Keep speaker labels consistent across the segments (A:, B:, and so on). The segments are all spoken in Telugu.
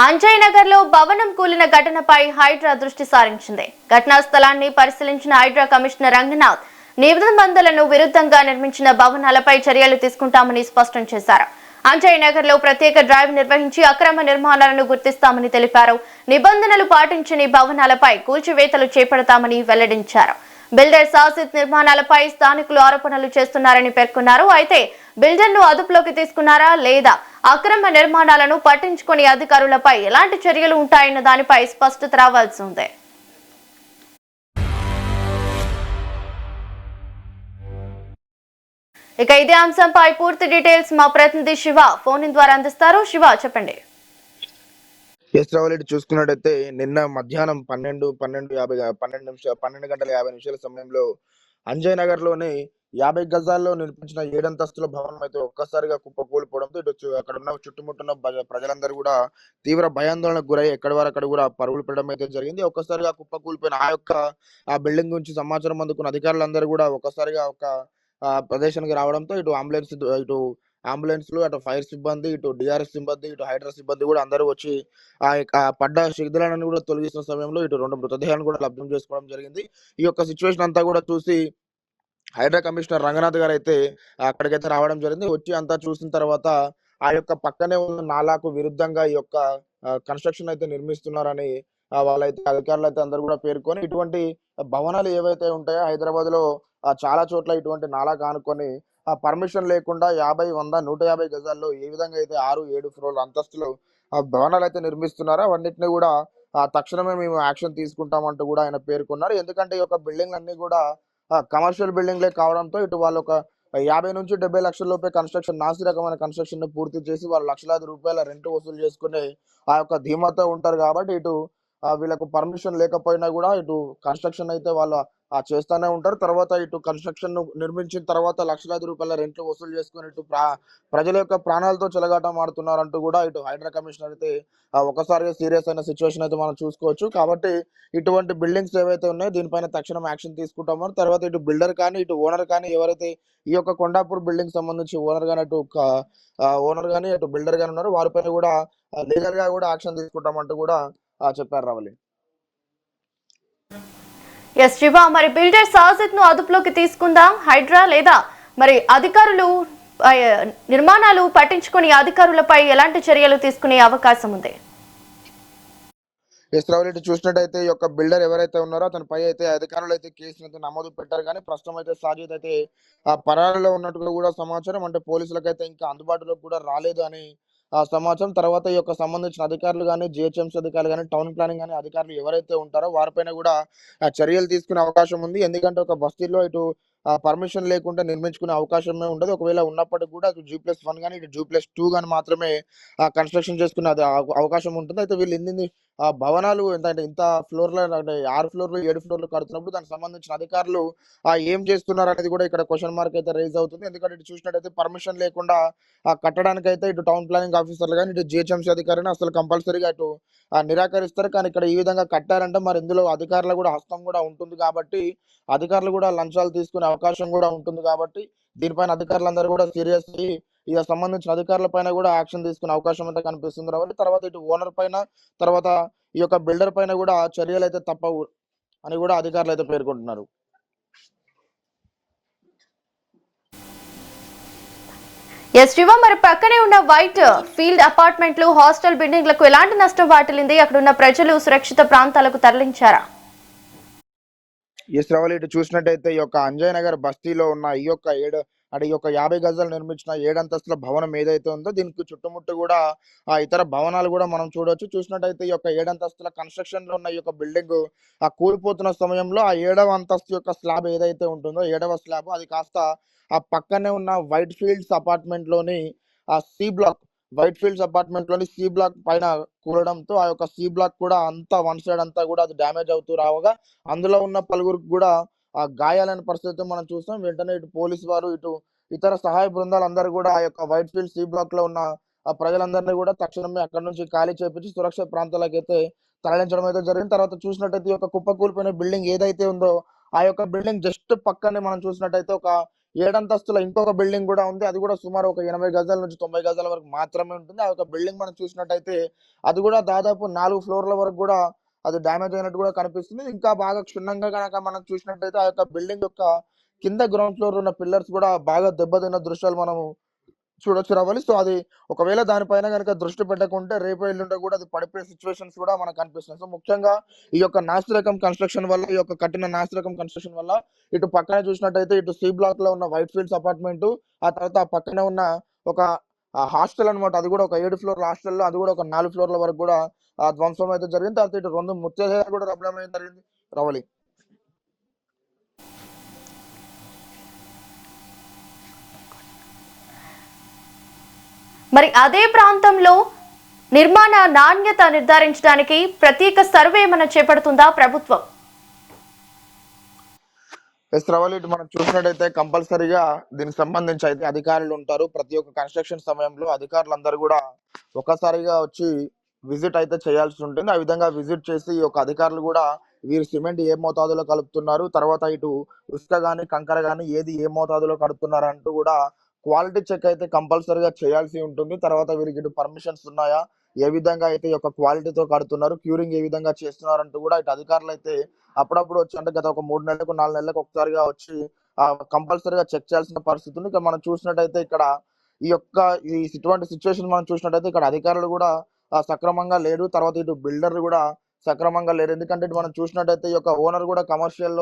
A: అంజయ్ నగర్ లో భవనం కూలిన ఘటనపై హైడ్రా దృష్టి సారించింది. ఘటనా స్థలాన్ని పరిశీలించిన హైడ్రా కమిషనర్ రంగనాథ్ నిబంధనలకు విరుద్ధంగా నిర్మించిన భవనాలపై చర్యలు తీసుకుంటామని స్పష్టం చేశారు. అంజయ్ నగర్ లో ప్రత్యేక డ్రైవ్ నిర్వహించి అక్రమ నిర్మాణాలను గుర్తిస్తామని తెలిపారు. నిబంధనలు పాటించని భవనాలపై కూల్చివేతలు చేపడతామని వెల్లడించారు. బిల్డర్ సాజిద్ నిర్మాణాలపై స్థానికులు ఆరోపణలు చేస్తున్నారని పేర్కొన్నారు. అయితే బిల్డర్ను అదుపులోకి తీసుకున్నారా లేదా, అక్రమ నిర్మాణాలను పట్టించుకుని అధికారులపై ఎలాంటి చర్యలు ఉంటాయన్న దానిపై స్పష్టత రావాల్సి ఉంది. ఇక ఇదే అంశంపై పూర్తి డీటెయిల్స్ మా ప్రతినిధి శివ ఫోన్ ద్వారా అందిస్తారు. శివ, చెప్పండి.
B: చూసుకున్నట్టయితే నిన్న మధ్యాహ్నం 12 గంటల 50 నిమిషాల సమయంలో అంజయ్ నగర్ లోని 50 గజాల్లో నిర్మించిన 7 అంతస్తుల భవనం అయితే ఒక్కసారిగా కుప్పకూలిపోవడంతో అక్కడ ఉన్న చుట్టుముట్టున్న ప్రజలందరూ కూడా తీవ్ర భయాందోళనకు గురై ఎక్కడి వారు అక్కడ కూడా పరుగులు పెట్టడం అయితే జరిగింది. ఒక్కసారిగా కుప్పకూలిపోయిన ఆ బిల్డింగ్ గురించి సమాచారం అందుకున్న అధికారులందరూ కూడా ఒక్కసారిగా ప్రదేశానికి రావడంతో ఇటు అంబులెన్స్లు, అటు ఫైర్ సిబ్బంది, ఇటు డిఆర్ఎస్ సిబ్బంది, ఇటు హైడ్రా సిబ్బంది కూడా అందరూ వచ్చి పడ్డ శిథిలాలను కూడా తొలగిస్తున్న సమయంలో ఇటు 2 మృతదేహాలను కూడా లభ్యం చేసుకోవడం జరిగింది. ఈ యొక్క సిచ్యువేషన్ అంతా కూడా చూసి హైడ్రా కమిషనర్ రంగనాథ్ గారు అయితే అక్కడికైతే రావడం జరిగింది. వచ్చి అంతా చూసిన తర్వాత ఆ యొక్క పక్కనే ఉన్న నాలాకు విరుద్ధంగా ఈ యొక్క కన్స్ట్రక్షన్ అయితే నిర్మిస్తున్నారని వాళ్ళైతే అధికారులు అయితే అందరూ కూడా పేర్కొని, ఇటువంటి భవనాలు ఏవైతే ఉంటాయో హైదరాబాద్ లో చాలా చోట్ల ఇటువంటి నాలా కానుకొని పర్మిషన్ లేకుండా 50, 100, 150 గజాల్లో ఏ విధంగా అయితే 6, 7 ఫ్లోర్ల అంతస్తులు భవనాలు అయితే నిర్మిస్తున్నారో అవన్నిటిని కూడా తక్షణమే మేము యాక్షన్ తీసుకుంటామంటూ కూడా ఆయన పేర్కొన్నారు. ఎందుకంటే ఈ యొక్క బిల్డింగ్ అన్ని కూడా కమర్షియల్ బిల్డింగ్లే కావడంతో ఇటు వాళ్ళు ఒక 50 నుంచి 70 లక్షల లోపే నాసి రకమైన కన్స్ట్రక్షన్ ని పూర్తి చేసి వాళ్ళు లక్షలాది రూపాయల రెంట్ వసూలు చేసుకునే ఆ యొక్క ధీమాతో ఉంటారు. కాబట్టి ఇటు వీళ్ళకు పర్మిషన్ లేకపోయినా కూడా ఇటు కన్స్ట్రక్షన్ అయితే వాళ్ళు చేస్తానే ఉంటారు. తర్వాత ఇటు కన్స్ట్రక్షన్ నిర్మించిన తర్వాత లక్షలాది రూపాయల రెంట్లు వసూలు చేసుకుని ఇటు ప్రజల యొక్క ప్రాణాలతో చెలగాటం ఆడుతున్నారంటూ కూడా ఇటు హైడ్రా కమిషనర్ అయితే ఒకసారిగా సీరియస్ అయిన సిచ్యువేషన్ అయితే మనం చూసుకోవచ్చు. కాబట్టి ఇటువంటి బిల్డింగ్స్ ఏవైతే ఉన్నాయో దీనిపైన తక్షణం యాక్షన్ తీసుకుంటామో, తర్వాత ఇటు బిల్డర్ కానీ ఇటు ఓనర్ కానీ ఎవరైతే ఈ యొక్క కొండాపూర్ బిల్డింగ్ సంబంధించి ఓనర్ కానీ అటు బిల్డర్ కానీ ఉన్నారు వారిపైన కూడా లీగల్ గా కూడా యాక్షన్ తీసుకుంటామంటూ కూడా చెప్పారు. రావాలి.
A: ఎస్ శివ, మరి బిల్డర్ సాజిద్ ను అదుపులోకి తీసుకుందాం హైడ్రా, లేదా మరి అధికారులు నిర్మాణాలు పట్టించుకుని అధికారులపై ఎలాంటి చర్యలు తీసుకునే అవకాశం ఉంది?
B: చూసినట్టయితే ఈ యొక్క బిల్డర్ ఎవరైతే ఉన్నారో అతనిపై అయితే అధికారులు అయితే కేసును అయితే నమోదు పెట్టారు. కానీ ప్రస్తుతం అయితే సాజిద్ అయితే పరారీలో ఉన్నట్టుగా కూడా సమాచారం. అంటే పోలీసులకైతే ఇంకా అందుబాటులోకి కూడా రాలేదు అని సమాచారం. తర్వాత ఈ యొక్క సంబంధించిన అధికారులు కానీ, జిహెచ్ఎంసీ అధికారులు కానీ, టౌన్ ప్లానింగ్ కానీ అధికారులు ఎవరైతే ఉంటారో వారిపైన కూడా చర్యలు తీసుకునే అవకాశం ఉంది. ఎందుకంటే ఒక బస్తీలో ఇటు పర్మిషన్ లేకుండా నిర్మించుకునే అవకాశమే ఉండదు. ఒకవేళ ఉన్నప్పటికీ కూడా అటు G+1 కానీ ఇటు G+2 కానీ మాత్రమే కన్స్ట్రక్షన్ చేసుకునే అవకాశం ఉంటుంది. అయితే వీళ్ళు ఎన్ని భవనాలు అంటే ఇంత ఫ్లోర్ల అంటే 6 ఫ్లోర్లు 7 ఫ్లోర్లు కడుతున్నప్పుడు దానికి సంబంధించిన అధికారులు ఏం చేస్తున్నారు అనేది కూడా ఇక్కడ క్వశ్చన్ మార్క్ అయితే రైజ్ అవుతుంది. ఎందుకంటే ఇటు చూసినట్టయితే పర్మిషన్ లేకుండా కట్టడానికైతే ఇటు టౌన్ ప్లానింగ్ ఆఫీసర్లు కానీ ఇటు జిహెచ్ఎంసీ అధికారిని అసలు కంపల్సరీగా ఇటు నిరాకరిస్తారు. కానీ ఇక్కడ ఈ విధంగా కట్టారంటే మరి ఇందులో అధికారులు కూడా హస్తం కూడా ఉంటుంది. కాబట్టి అధికారులు కూడా లంచాలు తీసుకునే అవకాశం కూడా ఉంటుంది. కాబట్టి దీనిపైన అధికారులందరూ కూడా సీరియస్ అయ్యి ఇక సంబంధించిన అధికారుల పైన కూడా యాక్షన్ తీసుకునే అవకాశం అయితే కనిపిస్తుంది. రావాలి. తర్వాత ఇటు ఓనర్ పైన, తర్వాత ఈ యొక్క బిల్డర్ పైన కూడా చర్యలు అయితే తప్పవు అని కూడా అధికారులు అయితే పేర్కొంటున్నారు.
A: ఎస్ శివ, మరి పక్కనే ఉన్న వైట్ ఫీల్డ్ అపార్ట్మెంట్లు, హాస్టల్ బిల్డింగ్లకు ఎలాంటి నష్టం వాటిల్లింది? అక్కడ ఉన్న ప్రజలు సురక్షిత ప్రాంతాలకు తరలించారా?
B: ఎస్ రావాలి. ఇటు చూసినట్టయితే ఈ యొక్క అంజయ్ నగర్ బస్తీలో ఉన్న ఈ యొక్క 50 గజాలు నిర్మించిన 7 అంతస్తుల భవనం ఏదైతే ఉందో దీనికి చుట్టుముట్టు కూడా ఇతర భవనాలు కూడా మనం చూడొచ్చు. చూసినట్టయితే ఈ యొక్క 7 అంతస్తుల కన్స్ట్రక్షన్ లో ఉన్న ఈ యొక్క బిల్డింగ్ కూలిపోతున్న సమయంలో ఆ 7వ అంతస్తు యొక్క స్లాబ్ ఏదైతే ఉంటుందో 7వ స్లాబ్ అది కాస్త ఆ పక్కనే ఉన్న వైట్ ఫీల్డ్స్ అపార్ట్మెంట్ లోని సి బ్లాక్ పైన కూలడంతో ఆ యొక్క సి బ్లాక్ కూడా అంతా వన్ సైడ్ అంతా కూడా అది డ్యామేజ్ అవుతూ రావగా అందులో ఉన్న పలువురికి కూడా గాయాలైన పరిస్థితి మనం చూస్తాం. వెంటనే ఇటు పోలీసు వారు, ఇటు ఇతర సహాయ బృందాలు అందరూ కూడా ఆ యొక్క వైట్ ఫీల్డ్ సి బ్లాక్ లో ఉన్న ప్రజలందరినీ కూడా తక్షణమే అక్కడ నుంచి ఖాళీ చేపించి సురక్షిత ప్రాంతాలకు అయితే తరలించడం అయితే జరిగింది. తర్వాత చూసినట్టయితే ఈ యొక్క కుప్పకూలిపోయిన బిల్డింగ్ ఏదైతే ఉందో ఆ యొక్క బిల్డింగ్ జస్ట్ పక్కనే మనం చూసినట్టయితే ఒక ఏడంతస్తుల ఇంకొక బిల్డింగ్ కూడా ఉంది. అది కూడా సుమారు ఒక 80 గజాల నుంచి 90 గజాల వరకు మాత్రమే ఉంటుంది. ఆ యొక్క బిల్డింగ్ మనం చూసినట్టయితే అది కూడా దాదాపు 4 ఫ్లోర్ల వరకు కూడా అది డ్యామేజ్ అయినట్టు కూడా కనిపిస్తుంది. ఇంకా బాగా క్షుణ్ణంగా గనక మనం చూసినట్టయితే ఆ యొక్క బిల్డింగ్ యొక్క కింద గ్రౌండ్ ఫ్లోర్ ఉన్న పిల్లర్స్ కూడా బాగా దెబ్బతిన్న దృశ్యాలు మనము చూడొచ్చు రావాలి. సో, అది ఒకవేళ దానిపైన గనక దృష్టి పెట్టకుంటే రేపో ఎల్లుండో కూడా అది పడిపోయే సిట్యుయేషన్స్ కూడా మనకు కనిపిస్తున్నాయి. సో, ముఖ్యంగా ఈ యొక్క నాసిరకం కన్‌స్ట్రక్షన్ వల్ల, ఈ యొక్క కట్టిన నాసిరకం కన్‌స్ట్రక్షన్ వల్ల ఇటు పక్కన చూసినట్టయితే ఇటు సి బ్లాక్‌లో ఉన్న వైట్ ఫీల్డ్స్ అపార్ట్‌మెంటు, ఆ తర్వాత ఆ పక్కనే ఉన్న ఒక హాస్టల్ అన్నమాట. అది కూడా ఒక 7 ఫ్లోర్ల హాస్టల్‌లో అది కూడా ఒక 4 ఫ్లోర్ల వరకు కూడా ధ్వంసం అయితే జరిగింది. తర్వాత ఇటు 2 మృతదేహాలు కూడా లభ్యమయ్యడం జరిగింది. రవలి.
A: మరి అదే ప్రాంతంలో నిర్మాణ నాణ్యత నిర్ధారించడానికి ప్రత్యేక సర్వే ఏమైనా చేపడుతుందా ప్రభుత్వం?
B: రవలి, ఇటు మనం చూసినట్టయితే కంపల్సరీగా దీనికి సంబంధించి అయితే అధికారులు ఉంటారు. ప్రతి ఒక్క కన్‌స్ట్రక్షన్ సమయంలో అధికారులందరూ కూడా ఒక్కసారిగా వచ్చి విజిట్ అయితే చేయాల్సి ఉంటుంది. ఆ విధంగా విజిట్ చేసి ఈ యొక్క అధికారులు కూడా వీరు సిమెంట్ ఏ మోతాదులో కలుపుతున్నారు, తర్వాత ఇటు ఇసుక గాని, కంకర గాని ఏది ఏ మోతాదులో కడుతున్నారు అంటూ కూడా క్వాలిటీ చెక్ అయితే కంపల్సరీగా చేయాల్సి ఉంటుంది. తర్వాత వీరికి ఇటు పర్మిషన్స్ ఉన్నాయా, ఏ విధంగా అయితే ఈ యొక్క క్వాలిటీతో కడుతున్నారు, క్యూరింగ్ ఏ విధంగా చేస్తున్నారంటూ కూడా ఇటు అధికారులు అయితే అప్పుడప్పుడు వచ్చి, అంటే గత ఒక 3 నెలలకు 4 నెలలకు ఒకసారిగా వచ్చి కంపల్సరీగా చెక్ చేయాల్సిన పరిస్థితి ఉంది. ఇక మనం చూసినట్టయితే ఇక్కడ ఇటువంటి సిచ్యువేషన్ మనం చూసినట్టయితే ఇక్కడ అధికారులు కూడా సక్రమంగా లేరు. తర్వాత ఇటు బిల్డర్లు కూడా సక్రమంగా లేరు. ఎందుకంటే ఇటు మనం చూసినట్టయితే ఈ యొక్క ఓనర్ కూడా కమర్షియల్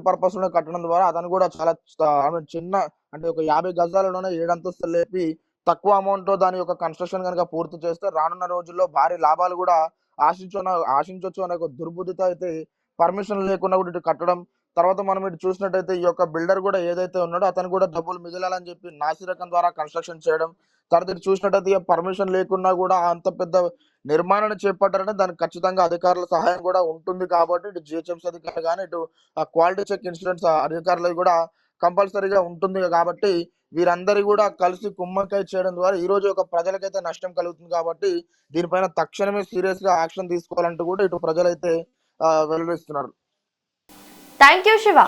B: పర్పస్ లోనే కట్టడం ద్వారా అతను కూడా చాలా చిన్న, అంటే ఒక 50 గజాలలోనే 7 అంతస్తులు లేపి తక్కువ అమౌంట్ తో దాని యొక్క కన్‌స్ట్రక్షన్ గనుక పూర్తి చేస్తే రానున్న రోజుల్లో భారీ లాభాలు కూడా ఆశించొచ్చు అనే ఒక దుర్బుద్ధితో అయితే పర్మిషన్ లేకుండా కూడా ఇటు కట్టడం. తర్వాత మనం ఇటు చూసినట్టయితే ఈ యొక్క బిల్డర్ కూడా ఏదైతే ఉన్నాడో అతను కూడా డబ్బులు మిగలాలని చెప్పి నాసిరకం ద్వారా కన్‌స్ట్రక్షన్ చేయడం. తర్వాత ఇటు చూసినట్టయితే పర్మిషన్ లేకున్నా కూడా అంత పెద్ద నిర్మాణాన్ని చేపట్టారంటే దానికి ఖచ్చితంగా అధికారుల సహాయం కూడా ఉంటుంది. కాబట్టి ఇటు జిహెచ్ఎంసీ అధికారులు గాని, ఇటు క్వాలిటీ చెక్ ఇన్సూరెన్స్ అధికారులు కూడా కంపల్సరీగా ఉంటుంది. కాబట్టి వీరందరూ కూడా కలిసి కుమ్మక్కై చేయడం ద్వారా ఈ రోజు ఒక ప్రజలకైతే నష్టం కలుగుతుంది. కాబట్టి దీనిపైన తక్షణమే సీరియస్ గా యాక్షన్ తీసుకోవాలంటూ కూడా ఇటు ప్రజలైతే వెల్లడిస్తున్నారు.
A: Thank you Shiva.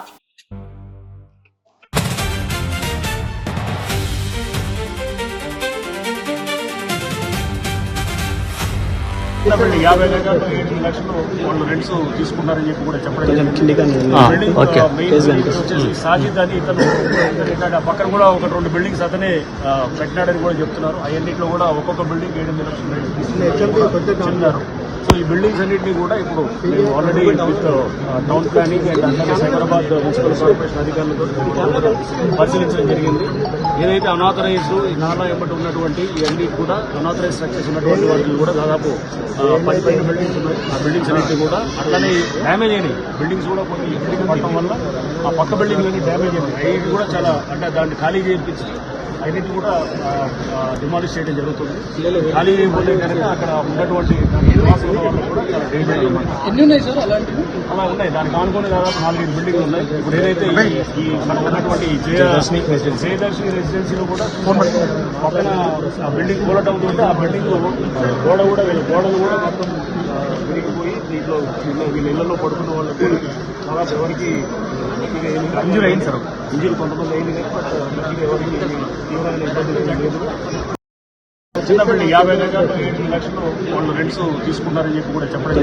C: వీళ్ళు 50 గజాలు 8 లక్షలు వాళ్ళు రెంట్స్ తీసుకున్నారని చెప్పి కూడా చెప్పడం. సాజిద్ అని ఇతను పక్కన కూడా ఒక 2 బిల్డింగ్స్ అతనే పెట్టినాడని కూడా చెప్తున్నారు. అవన్నింటిలో కూడా ఒక్కొక్క బిల్డింగ్ 8 లక్షలు చెప్తున్నారు. సో ఈ బిల్డింగ్స్ అన్నింటినీ కూడా ఇప్పుడు మేము already with town planning and అలాగే సైబరాబాద్ మున్సిపల్ కార్పొరేషన్ అధికారులతో పరిశీలించడం జరిగింది. ఏదైతే అనాథరైజ్డ్ ఈ నాలా ఎంబటి ఉన్నటువంటి ఇవన్నీ కూడా అనాథరైజ్ స్ట్రక్చర్స్ ఉన్నటువంటి వాటిని కూడా దాదాపు 12 బిల్డింగ్స్ ఉన్నాయి. ఆ బిల్డింగ్స్ అన్నింటినీ కూడా అట్లానే డ్యామేజ్ అయినాయి. బిల్డింగ్స్ కూడా కొన్ని ఇబ్బంది పడటం వల్ల ఆ పక్క బిల్డింగ్లన్నీ డ్యామేజ్ అయినాయి. అవి కూడా చాలా, అంటే దాన్ని ఖాళీ చేయించి అన్నింటి కూడా డిమాలిష్ చేయడం జరుగుతుంది. ఖాళీ అయిపోతే కనుక అక్కడ ఉన్నటువంటి కూడా చాలా డేంజర్ ఎన్ని ఉన్నాయి సార్ అలాంటివి? అలా ఉన్నాయి. దానికి ఆనుకుని దాదాపు 4-5 బిల్డింగ్లు ఉన్నాయి. ఇప్పుడు ఏదైతే ఈ మనం ఉన్నటువంటి జయదర్శిని రెసిడెన్సీలో కూడా పక్కన బిల్డింగ్ కూలటం అవుతుంటే ఆ బిల్డింగ్ గోడలు కూడా మొత్తం విరిగిపోయి దీంట్లో వీళ్ళ ఇళ్లలో పడుకున్న వాళ్ళకి కూడా దాదాపు ఎవరికి ఇంజూరీ అయింది సార్. ఇంజూరీ కొంతమంది అయింది కానీ బట్ ఎవరికి తీవ్రమైన ఇబ్బందులు లేదు. చిన్న బిల్డింగ్ 50 గజాలు 8 లక్షలు వాళ్ళు రెంట్స్ తీసుకున్నారని చెప్పి కూడా చెప్పడం.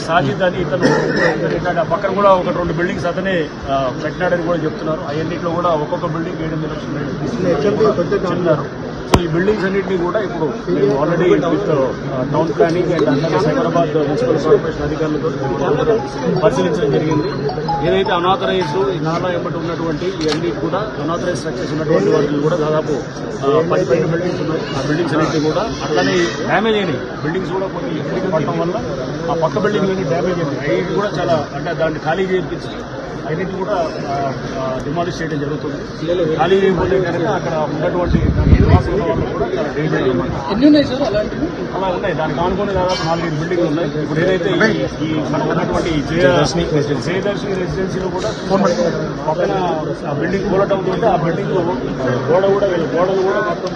C: సాజిద్ అని ఇతను పక్కన కూడా ఒక 2 బిల్డింగ్స్ అతనే పెట్టినాడని కూడా చెప్తున్నారు. అవన్నింటిలో కూడా ఒక్కొక్క బిల్డింగ్ 8 లక్షలు చెప్తున్నారు. సో ఈ బిల్డింగ్స్ అన్నింటినీ కూడా ఇప్పుడు మేము already with town planning and అలాగే సైబరాబాద్ మున్సిపల్ కార్పొరేషన్ అధికారులతో పరిశీలించడం జరిగింది. ఏదైతే అనాథరైజ్డ్ ఈ నాలా ఎంబటి ఉన్నటువంటి ఇవన్నీ కూడా అనాథరైజ్ స్ట్రక్చర్స్ ఉన్నటువంటి వాటిని కూడా దాదాపు 12 బిల్డింగ్స్ ఉన్నాయి. ఆ బిల్డింగ్స్ అన్నింటినీ కూడా అట్లానే డ్యామేజ్ అయినాయి. బిల్డింగ్స్ కూడా కొన్ని ఇబ్బంది పడటం వల్ల ఆ పక్క బిల్డింగ్లన్నీ డ్యామేజ్ అయినాయి. అవి కూడా చాలా, అంటే దాన్ని ఖాళీ చేయించి అన్నింటి కూడా డిమాలిష్ చేయడం జరుగుతుంది. ఖాళీ అయిపోతే కనుక అక్కడ ఉన్నటువంటి కూడా చాలా డేంజర్ ఎన్ని ఉన్నాయి సార్ అలాంటివి? అలా ఉన్నాయి. దానికి ఆనుకుని దాదాపు 4-5 బిల్డింగ్లు ఉన్నాయి. ఇప్పుడు ఏదైతే ఈ మనం ఉన్నటువంటి జయదర్శిని రెసిడెన్సీలో కూడా పక్కన బిల్డింగ్ కూలటం అవుతుంటే ఆ బిల్డింగ్ గోడలు కూడా మొత్తం